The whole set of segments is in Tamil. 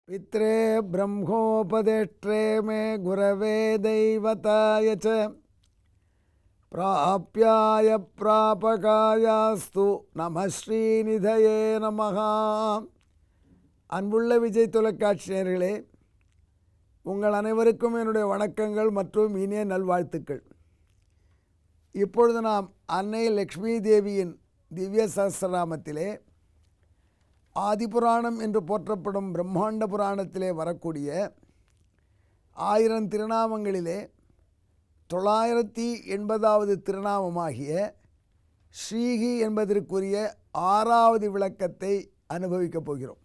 पित्रे ब्रह्मोपदेष्ट्रे मे गुरवे दैवताय च प्राप्याय प्रापकायास्तु நம ஸ்ரீநிதயே நமஹ. அன்புள்ள விஜய் தொலைக்காட்சி நேயர்களே, உங்கள் அனைவருக்கும் என்னுடைய வணக்கங்கள் மற்றும் இனிய நல்வாழ்த்துக்கள். இப்பொழுது நாம் அன்னை லக்ஷ்மி தேவியின் திவ்ய சஹஸ்ரநாமத்திலே ஆதிபுராணம் என்று போற்றப்படும் பிரம்மாண்ட புராணத்திலே வரக்கூடிய 1000 திருநாமங்களிலே 980வது திருநாமமாகிய ஸ்ரீஹி என்பதற்குரிய 6வது விளக்கத்தை அனுபவிக்கப் போகிறோம்.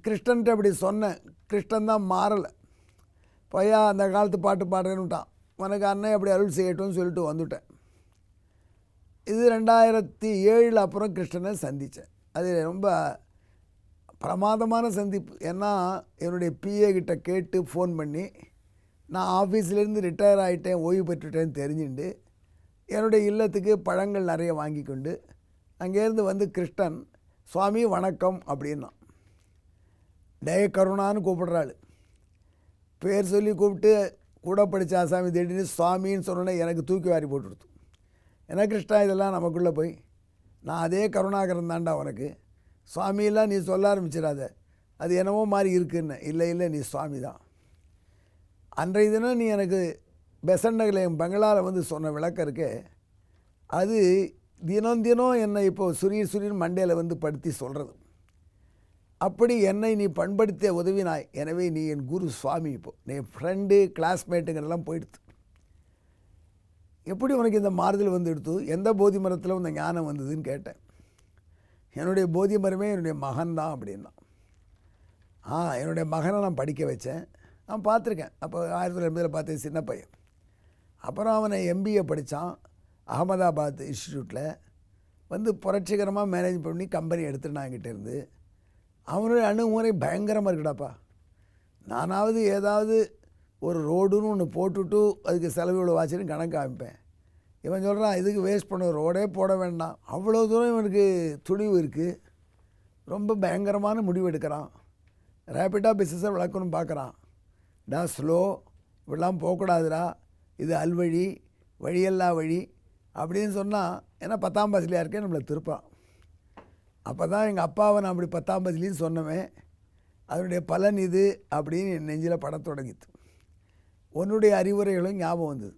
கிருஷ்ணன்ட்டு அப்படி சொன்னேன், கிருஷ்ணன் தான் மாறலை. பையா அந்த காலத்து பாட்டு பாடுறேன்னுட்டான். உனக்கு அன்னை அப்படி அருள் செய்யட்டும்னு சொல்லிட்டு வந்துட்டேன். இது 2007 அப்புறம் கிருஷ்ணனை சந்தித்தேன். அது ரொம்ப பிரமாதமான சந்திப்பு. ஏன்னா என்னுடைய பிஏ கிட்ட கேட்டு ஃபோன் பண்ணி நான் ஆஃபீஸ்லேருந்து ரிட்டையர் ஆகிட்டேன், ஓய்வு பெற்றுட்டேன்னு தெரிஞ்சுண்டு என்னுடைய இல்லத்துக்கு பழங்கள் நிறைய வாங்கி கொண்டு அங்கேருந்து வந்து கிருஷ்ணன் சுவாமி வணக்கம் அப்படின்னா, டே கருணான்னு கூப்பிடுறாள். பேர் சொல்லி கூப்பிட்டு கூட படித்த ஆசாமி திடீர்னு சுவாமின்னு சொன்னோன்னே எனக்கு தூக்கி வாரி போட்டுடுத்து. ஏன்னா கிருஷ்ணா, இதெல்லாம் நமக்குள்ளே போய் நான் அதே கருணாகரன் தாண்டா உனக்கு, சுவாமியெல்லாம் நீ சொல்ல ஆரம்பிச்சிடாத, அது என்னவோ மாதிரி இருக்குன்னு. இல்லை இல்லை, நீ சுவாமி தான். அன்றைய தினம் நீ எனக்கு பெசன்ட் நகரில் என் பங்களாவில் வந்து சொன்ன விளக்கம் இருக்கே, அது தினம் தினம் என்னை இப்போது சுரீர் மண்டையில் வந்து படுத்தி சொல்கிறது. அப்படி என்னை நீ பண்படுத்த உதவினாய். எனவே நீ என் குரு சுவாமி. இப்போது நீ ஃப்ரெண்டு கிளாஸ்மேட்டுங்கிறெல்லாம் போயிடுத்து. எப்படி உனக்கு இந்த மாறுதல் வந்து எடுத்து, எந்த போதி மரத்தில் இந்த ஞானம் வந்ததுன்னு கேட்டேன். என்னுடைய போதி மரமே என்னுடைய மகன்தான் அப்படின்னா. என்னுடைய மகனை நான் படிக்க வச்சேன், நான் பார்த்துருக்கேன். அப்போ 1980 பார்த்தேன், சின்ன பையன். அப்புறம் அவனை எம்பிஏ படித்தான் அகமதாபாத் இன்ஸ்டியூட்டில். வந்து புரட்சிகரமாக மேனேஜ் பண்ணி கம்பெனி எடுத்துட்டு நான் என்கிட்ட இருந்து. அவனுடைய அணுகுமுறை பயங்கரமாக இருக்குடாப்பா. நானாவது ஏதாவது ஒரு ரோடுன்னு ஒன்று போட்டுவிட்டு அதுக்கு செலவு இவ்வளோ வாச்சுன்னு கணக்கு ஆரம்பிப்பேன். இவன் சொல்கிறான், இதுக்கு வேஸ்ட் பண்ண ரோடே போட வேண்டாம். அவ்வளோ தூரம் இவனுக்கு துணிவு இருக்குது. ரொம்ப பயங்கரமான முடிவு எடுக்கிறான். ரேப்பிடாக பிஸ்னஸை வளர்க்கணும்னு பார்க்குறான். டா ஸ்லோ, இப்படிலாம் போகக்கூடாதுடா, இது அல்வழி, வழியல்லா வழி அப்படின்னு சொன்னால், ஏன்னா 10ஆம் பஸ்லையாக இருக்கே நம்மளை திருப்பான். அப்போ தான் எங்கள் அப்பாவை நான் அப்படி 10ஆம் பஸ்லேன்னு சொன்னவன், அதனுடைய பலன் இது அப்படின்னு என் நெஞ்சில் பட தொடங்கித்து. உன்னுடைய அறிவுரைகளும் ஞாபகம் வந்தது.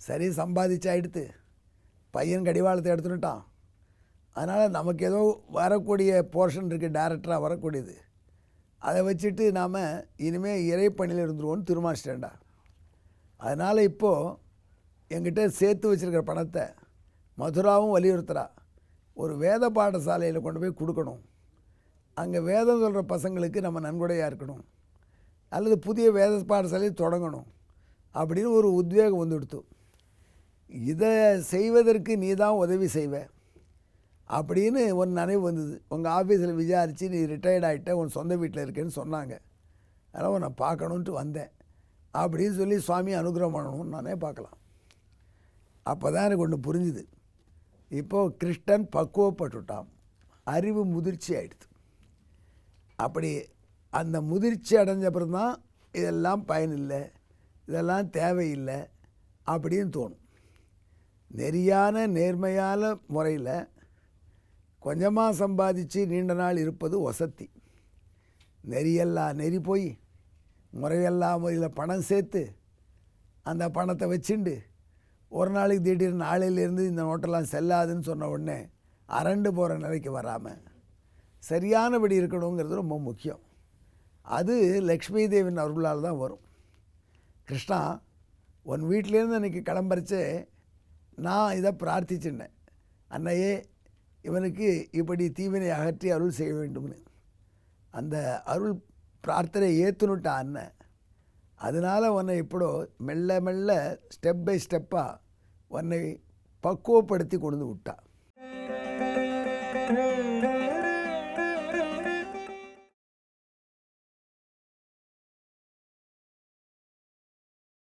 சரி, சம்பாதிச்சாயிடுத்து, பையன் கடிவாளத்தை எடுத்துட்டான். அதனால் நமக்கு ஏதோ வரக்கூடிய போர்ஷன் இருக்குது, டேரக்டராக வரக்கூடியது. அதை வச்சுட்டு நாம் இனிமேல் இறைப்பணியில் இருந்துருவோன்னு தீர்மானிச்சிட்டேன்டா. அதனால் இப்போது என்கிட்ட சேர்த்து வச்சுருக்கிற பணத்தை மதுராவும் வலியுறுத்துகிறா, ஒரு வேத பாடசாலையில் கொண்டு போய் கொடுக்கணும். அங்கே வேதம் சொல்கிற பசங்களுக்கு நம்ம நன்கொடையாக இருக்கணும், அல்லது புதிய வேத பாடசாலையை தொடங்கணும் அப்படின்னு ஒரு உத்வேகம் வந்துடுத்து. இதை செய்வதற்கு நீ தான் உதவி செய்வ அப்படின்னு ஒரு நினைவு வந்தது. உங்கள் ஆஃபீஸில் விசாரித்து நீ ரிட்டையர்ட் ஆகிட்ட, உன் சொந்த வீட்டில் இருக்கேன்னு சொன்னாங்க. அதனால் உன்னை பார்க்கணுன்ட்டு வந்தேன் அப்படின்னு சொல்லி சுவாமி அனுகிரகம் பண்ணணும்னு நானே பார்க்கலாம். அப்போ தான் எனக்கு ஒன்று புரிஞ்சுது. இப்போது கிருஷ்ணன் பக்குவப்பட்டுட்டான், அறிவு முதிர்ச்சி ஆகிடுது. அப்படி அந்த முதிர்ச்சி அடைஞ்ச அப்புறம் தான் இதெல்லாம் பயனில்லை, இதெல்லாம் தேவையில்லை அப்படின்னு தோணும். நெறியான நேர்மையான முறையில் கொஞ்சமாக சம்பாதிச்சு நீண்ட நாள் இருப்பது வசதி. நெறி போய் முறையெல்லாம் முறையில் பணம் சேர்த்து அந்த பணத்தை வச்சுண்டு ஒரு நாளைக்கு திடீர்னு நாளையிலேருந்து இந்த நோட்டெல்லாம் செல்லாதுன்னு சொன்ன உடனே அரண்டு போகிற நிலைக்கு வராமல் சரியானபடி இருக்கணுங்கிறது ரொம்ப முக்கியம். அது லக்ஷ்மி தேவின் அருளால் தான் வரும். கிருஷ்ணா, உன் வீட்டிலேருந்து அன்றைக்கி கிளம்பரிச்சே நான் இதை பிரார்த்திச்சின்னேன், அன்னையே இவனுக்கு இப்படி தீவினை அகற்றி அருள் செய்ய வேண்டும்னு. அந்த அருள் பிரார்த்தனை ஏற்றுனுட்டா அண்ணன். அதனால் உன்னை இப்படோ மெல்ல மெல்ல ஸ்டெப் பை ஸ்டெப்பாக உன்னை பக்குவப்படுத்தி கொண்டு விட்டா.